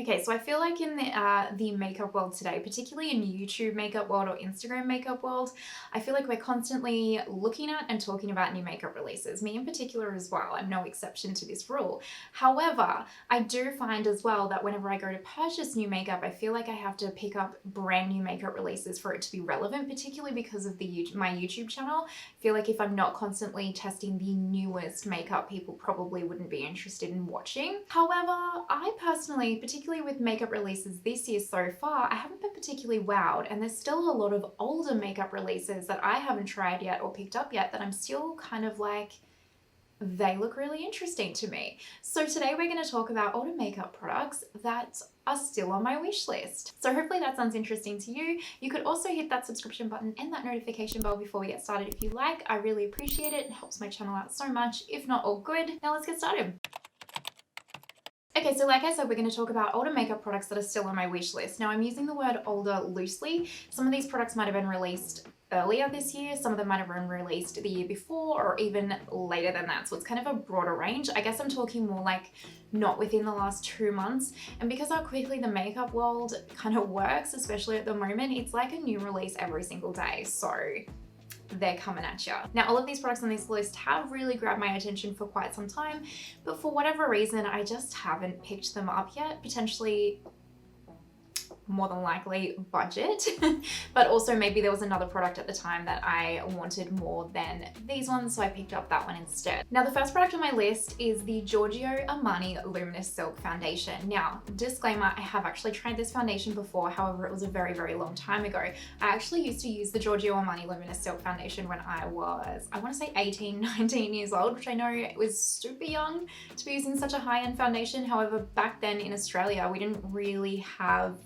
Okay, so I feel like in the makeup world today, particularly in YouTube makeup world or Instagram makeup world, I feel like we're constantly looking at and talking about new makeup releases. Me in particular as well. I'm no exception to this rule. However, I do find as well that whenever I go to purchase new makeup, I feel like I have to pick up brand new makeup releases for it to be relevant, particularly because of my YouTube channel. I feel like if I'm not constantly testing the newest makeup, people probably wouldn't be interested in watching. However, I personally, particularly with makeup releases this year so far, I haven't been particularly wowed, and there's still a lot of older makeup releases that I haven't tried yet or picked up yet that I'm still kind of like, they look really interesting to me. So today we're going to talk about older makeup products that are still on my wish list. So hopefully that sounds interesting to you. You could also hit that subscription button and that notification bell before we get started if you like. I really appreciate it. It helps my channel out so much. If not, all good. Now let's get started. Okay, so like I said, we're going to talk about older makeup products that are still on my wish list. Now I'm using the word older loosely. Some of these products might have been released earlier this year, some of them might have been released the year before or even later than that. So it's kind of a broader range. I guess I'm talking more like not within the last 2 months. And because how quickly the makeup world kind of works, especially at the moment, it's like a new release every single day. So they're coming at you. Now, all of these products on this list have really grabbed my attention for quite some time, but for whatever reason, I just haven't picked them up yet. Potentially, more than likely, budget, but also maybe there was another product at the time that I wanted more than these ones, so I picked up that one instead. Now, the first product on my list is the Giorgio Armani Luminous Silk Foundation. Now, disclaimer, I have actually tried this foundation before, however, it was a very, very long time ago. I actually used to use the Giorgio Armani Luminous Silk Foundation when I was, I want to say 18, 19 years old, which I know was super young to be using such a high-end foundation. However, back then in Australia, we didn't really have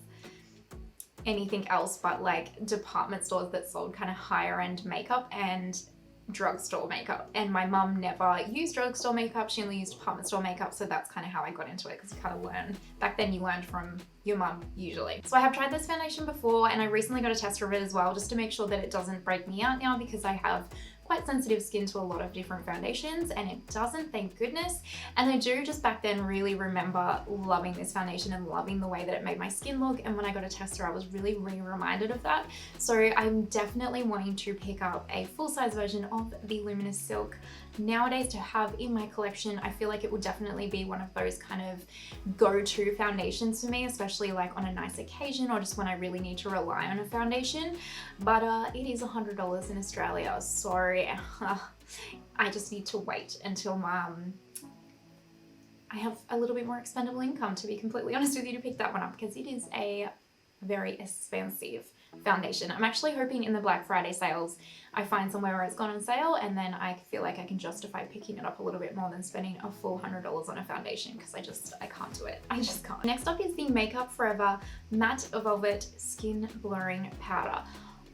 anything else but like department stores that sold kind of higher end makeup and drugstore makeup. And my mum never used drugstore makeup, she only used department store makeup, so that's kind of how I got into it, because you kind of learn, back then you learned from your mum usually. So I have tried this foundation before, and I recently got a tester of it as well, just to make sure that it doesn't break me out now, because I have quite sensitive skin to a lot of different foundations, and it doesn't, thank goodness. And I do just back then really remember loving this foundation and loving the way that it made my skin look, and when I got a tester I was really reminded of that. So I'm definitely wanting to pick up a full-size version of the Luminous Silk nowadays to have in my collection. I feel like it would definitely be one of those kind of go-to foundations for me, especially like on a nice occasion or just when I really need to rely on a foundation. But it is $100 in Australia, so I just need to wait until I have a little bit more expendable income, to be completely honest with you, to pick that one up, because it is a very expensive foundation. I'm actually hoping in the Black Friday sales I find somewhere where it's gone on sale, and then I feel like I can justify picking it up a little bit more than spending a full $100 on a foundation, because I can't do it. I just can't. Next up is the Makeup Forever Matte Velvet Skin Blurring Powder.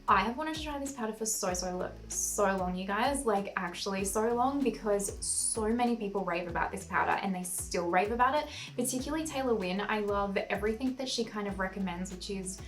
I have wanted to try this powder for so long, you guys, like actually so long, because so many people rave about this powder and they still rave about it, particularly Taylor Wynn. I love everything that she kind of recommends, which is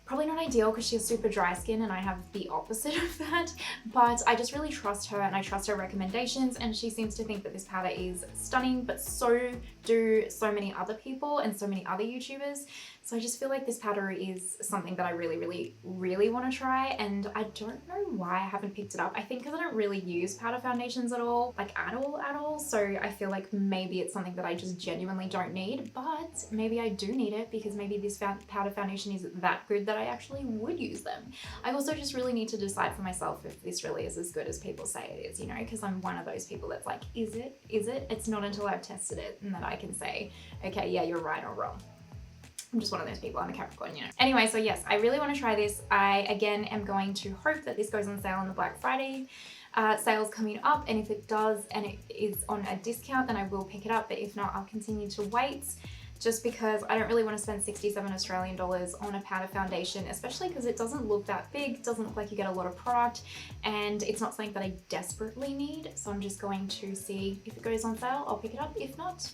probably not ideal because she has super dry skin and I have the opposite of that, but I just really trust her and I trust her recommendations, and she seems to think that this powder is stunning, but so do so many other people and so many other YouTubers. So I just feel like this powder is something that I really want to try, and I don't know why I haven't picked it up. I think because I don't really use powder foundations at all, like at all. So I feel like maybe it's something that I just genuinely don't need, but maybe I do need it, because maybe this powder foundation is that good that I actually would use them. I also just really need to decide for myself if this really is as good as people say it is, you know, because I'm one of those people that's like, is it? It's not until I've tested it and that I can say, okay, yeah, you're right or wrong. I'm just one of those people, I'm a Capricorn, you know. Anyway, so yes, I really want to try this. I, again, am going to hope that this goes on sale on the Black Friday sales coming up, and if it does and it is on a discount, then I will pick it up, but if not, I'll continue to wait, just because I don't really want to spend 67 Australian dollars on a powder foundation, especially because it doesn't look that big, doesn't look like you get a lot of product, and it's not something that I desperately need. So I'm just going to see if it goes on sale, I'll pick it up. If not,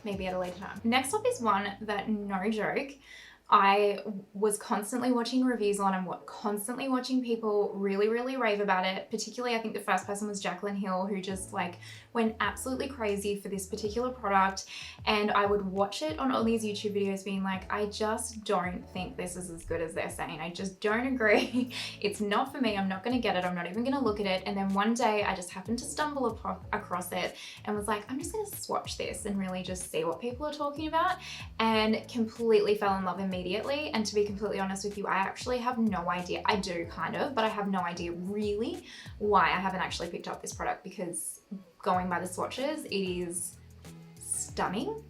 maybe at a later time. Next up is one that, no joke, I was constantly watching reviews on and constantly watching people really, really rave about it. Particularly, I think the first person was Jacqueline Hill, who just like went absolutely crazy for this particular product. And I would watch it on all these YouTube videos being like, I just don't think this is as good as they're saying. I just don't agree. It's not for me. I'm not going to get it. I'm not even going to look at it. And then one day I just happened to stumble across it and was like, I'm just going to swatch this and really just see what people are talking about, and completely fell in love immediately. And to be completely honest with you, I actually have no idea. I do kind of, but I have no idea really why I haven't actually picked up this product, because going by the swatches, it is stunning.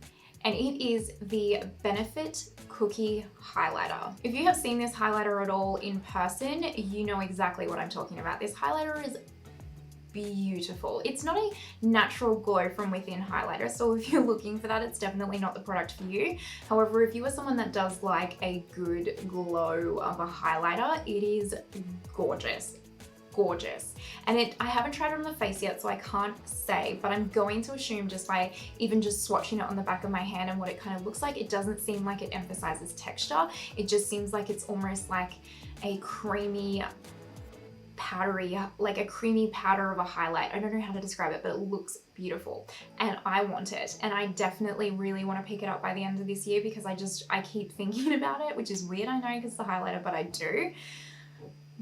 And it is the Benefit Cookie Highlighter. If you have seen this highlighter at all in person, you know exactly what I'm talking about. This highlighter is beautiful. It's not a natural glow from within highlighter, so if you're looking for that, it's definitely not the product for you. However, if you are someone that does like a good glow of a highlighter, it is gorgeous. Gorgeous. And I haven't tried it on the face yet, so I can't say, but I'm going to assume just by even just swatching it on the back of my hand and what it kind of looks like, it doesn't seem like it emphasizes texture. It just seems like it's almost like a creamy, powdery, like a creamy powder of a highlight. I don't know how to describe it, but it looks beautiful and I want it. And I definitely really want to pick it up by the end of this year, because I keep thinking about it, which is weird, I know, because it's the highlighter, but I do.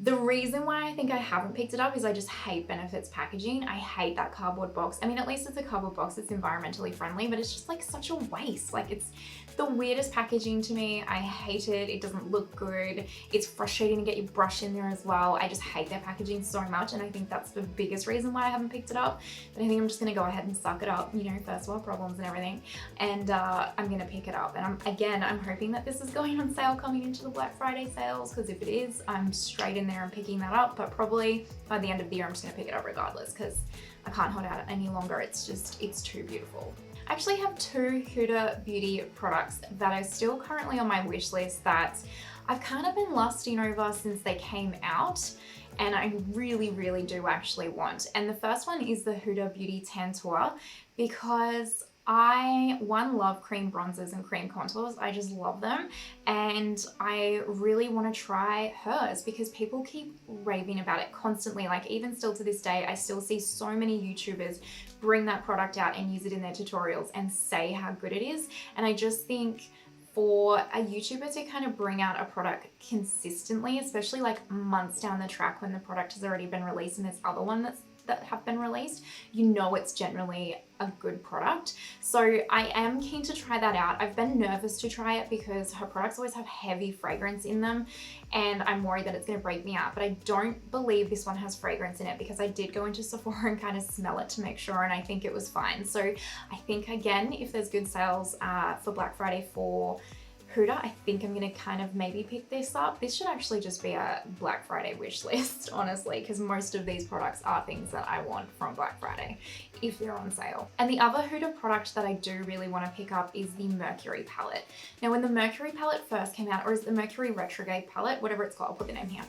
The reason why I think I haven't picked it up is I just hate Benefit's packaging. I hate that cardboard box. I mean, at least it's a cardboard box, it's environmentally friendly, but it's just like such a waste. Like, it's the weirdest packaging to me. I hate it. It doesn't look good. It's frustrating to get your brush in there as well. I just hate their packaging so much, and I think that's the biggest reason why I haven't picked it up. But I think I'm just gonna go ahead and suck it up, you know, first world problems and everything, and I'm gonna pick it up. And I'm hoping that this is going on sale coming into the Black Friday sales, because if it is, I'm straight in there and picking that up. But probably by the end of the year, I'm just gonna pick it up regardless, because I can't hold out any longer. It's too beautiful. I actually have two Huda Beauty products that are still currently on my wish list that I've kind of been lusting over since they came out, and I really, really do actually want. And the first one is the Huda Beauty Tantour, because I love cream bronzers and cream contours. I just love them, and I really want to try hers because people keep raving about it constantly. Like, even still to this day, I still see so many YouTubers bring that product out and use it in their tutorials and say how good it is. And I just think for a YouTuber to kind of bring out a product consistently, especially like months down the track when the product has already been released and there's other ones that have been released, you know it's generally a good product. So I am keen to try that out. I've been nervous to try it because her products always have heavy fragrance in them, and I'm worried that it's going to break me out. But I don't believe this one has fragrance in it, because I did go into Sephora and kind of smell it to make sure, and I think it was fine. So I think, again, if there's good sales for Black Friday for Huda, I think I'm gonna kind of maybe pick this up. This should actually just be a Black Friday wish list, honestly, because most of these products are things that I want from Black Friday if they're on sale. And the other Huda product that I do really want to pick up is the Mercury palette. Now, when the Mercury palette first came out, or is the Mercury Retrograde palette, whatever it's called, I'll put the name here.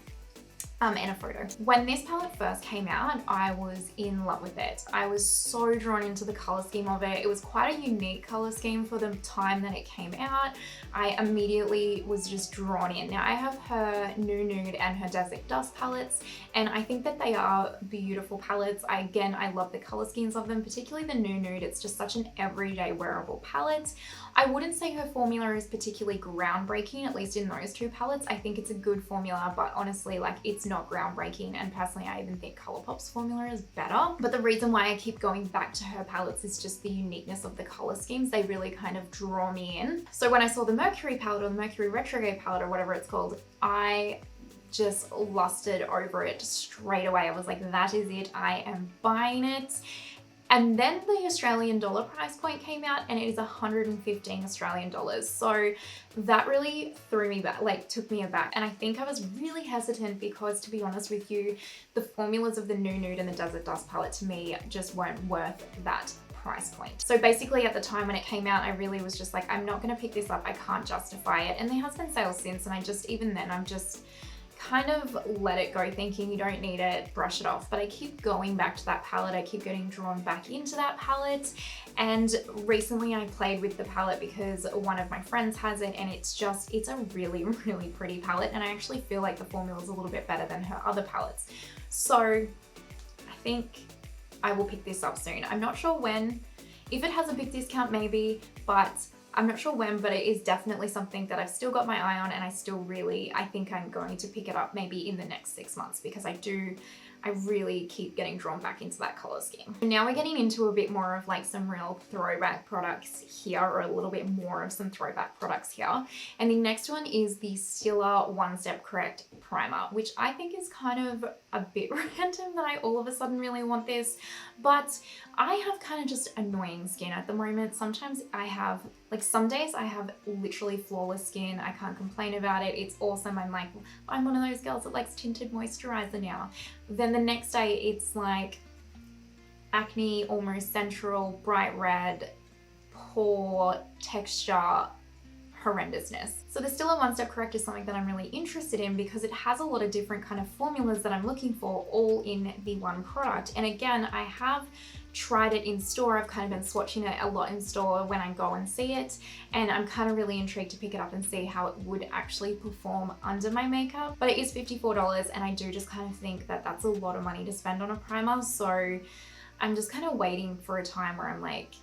And a photo. When this palette first came out, I was in love with it. I was so drawn into the color scheme of it. It was quite a unique color scheme for the time that it came out. I immediately was just drawn in. Now, I have her Nude and her Desert Dust palettes, and I think that they are beautiful palettes. I love the color schemes of them, particularly the Nude. It's just such an everyday wearable palette. I wouldn't say her formula is particularly groundbreaking, at least in those two palettes. I think it's a good formula, but honestly, like, it's not groundbreaking, and personally I even think Colourpop's formula is better. But the reason why I keep going back to her palettes is just the uniqueness of the color schemes. They really kind of draw me in. So when I saw the Mercury palette, or the Mercury Retrograde palette, or whatever it's called, I just lusted over it straight away. I was like, that is it, I am buying it. And then the Australian dollar price point came out, and it is 115 Australian dollars. So that really threw me back, like took me aback. And I think I was really hesitant because, to be honest with you, the formulas of the Nude and the Desert Dust palette to me just weren't worth that price point. So basically, at the time when it came out, I really was just like, I'm not gonna pick this up, I can't justify it. And there has been sales since, and even then, I'm just kind of let it go thinking you don't need it, brush it off. But I keep going back to that palette. I keep getting drawn back into that palette. And recently I played with the palette because one of my friends has it, and it's a really, really pretty palette. And I actually feel like the formula is a little bit better than her other palettes. So I think I will pick this up soon. I'm not sure when. If it has a big discount, maybe, but I'm not sure when, but it is definitely something that I've still got my eye on, and I think I'm going to pick it up maybe in the next 6 months, because I really keep getting drawn back into that color scheme. Now we're getting into a bit more of like some real throwback products here, or a little bit more of some throwback products here. And the next one is the Stila One Step Correct Primer, which I think is kind of a bit random that I all of a sudden really want this, but I have kind of just annoying skin at the moment. Sometimes some days I have literally flawless skin. I can't complain about it. It's awesome. I'm one of those girls that likes tinted moisturizer now. Then the next day it's like acne, almost central, bright red, poor texture, horrendousness. So the Stila One Step Correct is something that I'm really interested in because it has a lot of different kind of formulas that I'm looking for all in the one product. And again, I have tried it in store. I've kind of been swatching it a lot in store when I go and see it, and I'm kind of really intrigued to pick it up and see how it would actually perform under my makeup. But it is $54, and I do just kind of think that that's a lot of money to spend on a primer, so I'm just kind of waiting for a time where I'm like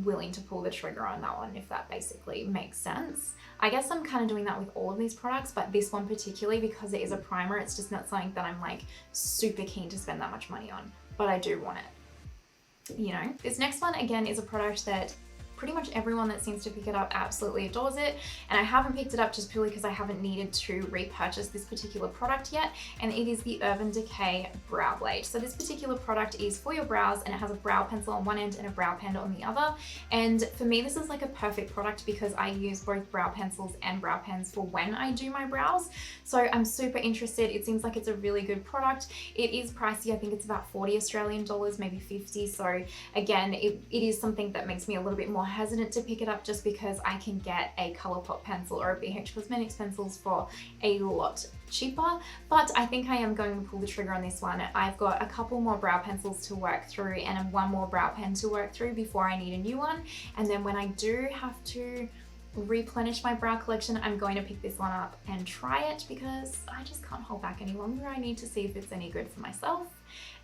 willing to pull the trigger on that one, if that basically makes sense. I guess I'm kind of doing that with all of these products, but this one particularly, because it is a primer, it's just not something that I'm like super keen to spend that much money on, but I do want it. You know, this next one again is a product that pretty much everyone that seems to pick it up absolutely adores it, and I haven't picked it up just purely because I haven't needed to repurchase this particular product yet, and it is the Urban Decay Brow Blade. So this particular product is for your brows, and it has a brow pencil on one end and a brow pen on the other, and for me this is like a perfect product because I use both brow pencils and brow pens for when I do my brows, so I'm super interested. It seems like it's a really good product. It is pricey. I think it's about 40 Australian dollars, maybe 50, so again it is something that makes me a little bit more hesitant to pick it up, just because I can get a ColourPop pencil or a BH Cosmetics pencils for a lot cheaper. But I think I am going to pull the trigger on this one. I've got a couple more brow pencils to work through and one more brow pen to work through before I need a new one, and then when I do have to replenish my brow collection, I'm going to pick this one up and try it because I just can't hold back any longer. I need to see if it's any good for myself,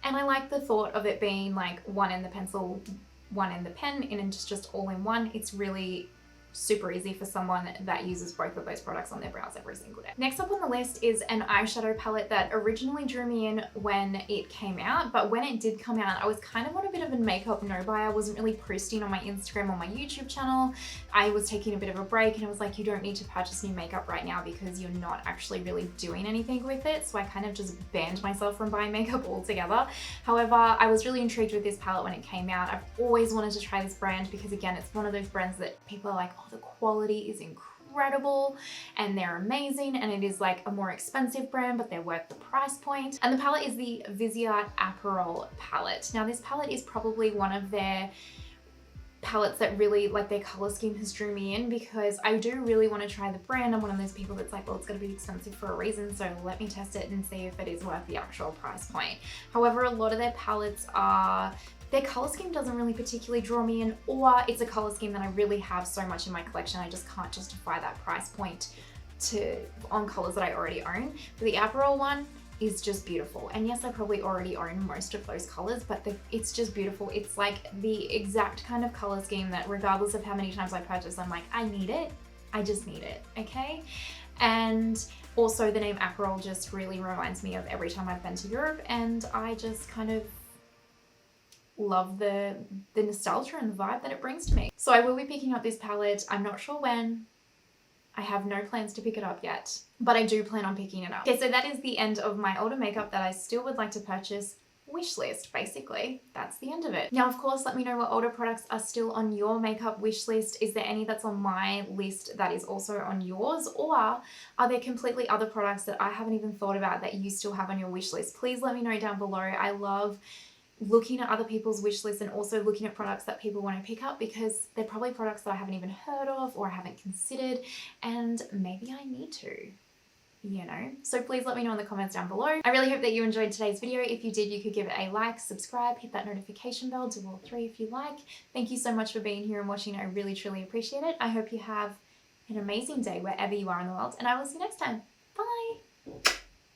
and I like the thought of it being like one in the pencil, one in the pen, and just all in one. It's really super easy for someone that uses both of those products on their brows every single day. Next up on the list is an eyeshadow palette that originally drew me in when it came out, but when it did come out, I was kind of on a bit of a makeup no-buy. I wasn't really posting on my Instagram or my YouTube channel. I was taking a bit of a break, and I was like, you don't need to purchase new makeup right now because you're not actually really doing anything with it. So I kind of just banned myself from buying makeup altogether. However, I was really intrigued with this palette when it came out. I've always wanted to try this brand because again, it's one of those brands that people are like, oh, the quality is incredible and they're amazing, and it is like a more expensive brand, but they're worth the price point. And the palette is the Viseart Aperol palette. Now this palette is probably one of their palettes that really, like, their color scheme has drew me in because I do really want to try the brand. I'm one of those people that's like, well, it's going to be expensive for a reason, so let me test it and see if it is worth the actual price point. However, a lot of their palettes are, their color scheme doesn't really particularly draw me in, or it's a color scheme that I really have so much in my collection I just can't justify that price point on colors that I already own. But the Aperol one is just beautiful, and yes, I probably already own most of those colors, but it's just beautiful. It's like the exact kind of color scheme that regardless of how many times I purchase, I'm like, I need it, I just need it, okay? And also the name Aperol just really reminds me of every time I've been to Europe, and I just kind of love the nostalgia and the vibe that it brings to me. So I will be picking up this palette. I'm not sure when. I have no plans to pick it up yet, but I do plan on picking it up. Okay, so that is the end of my older makeup that I still would like to purchase wish list, basically. That's the end of it. Now, of course, let me know what older products are still on your makeup wish list. Is there any that's on my list that is also on yours? Or are there completely other products that I haven't even thought about that you still have on your wish list? Please let me know down below. I love looking at other people's wish lists and also looking at products that people want to pick up because they're probably products that I haven't even heard of or I haven't considered, and maybe I need to. you know. So please let me know in the comments down below. I really hope that you enjoyed today's video. If you did, you could give it a like, subscribe, hit that notification bell, do all three if you like. Thank you so much for being here and watching. I really, truly appreciate it. I hope you have an amazing day wherever you are in the world, and I will see you next time.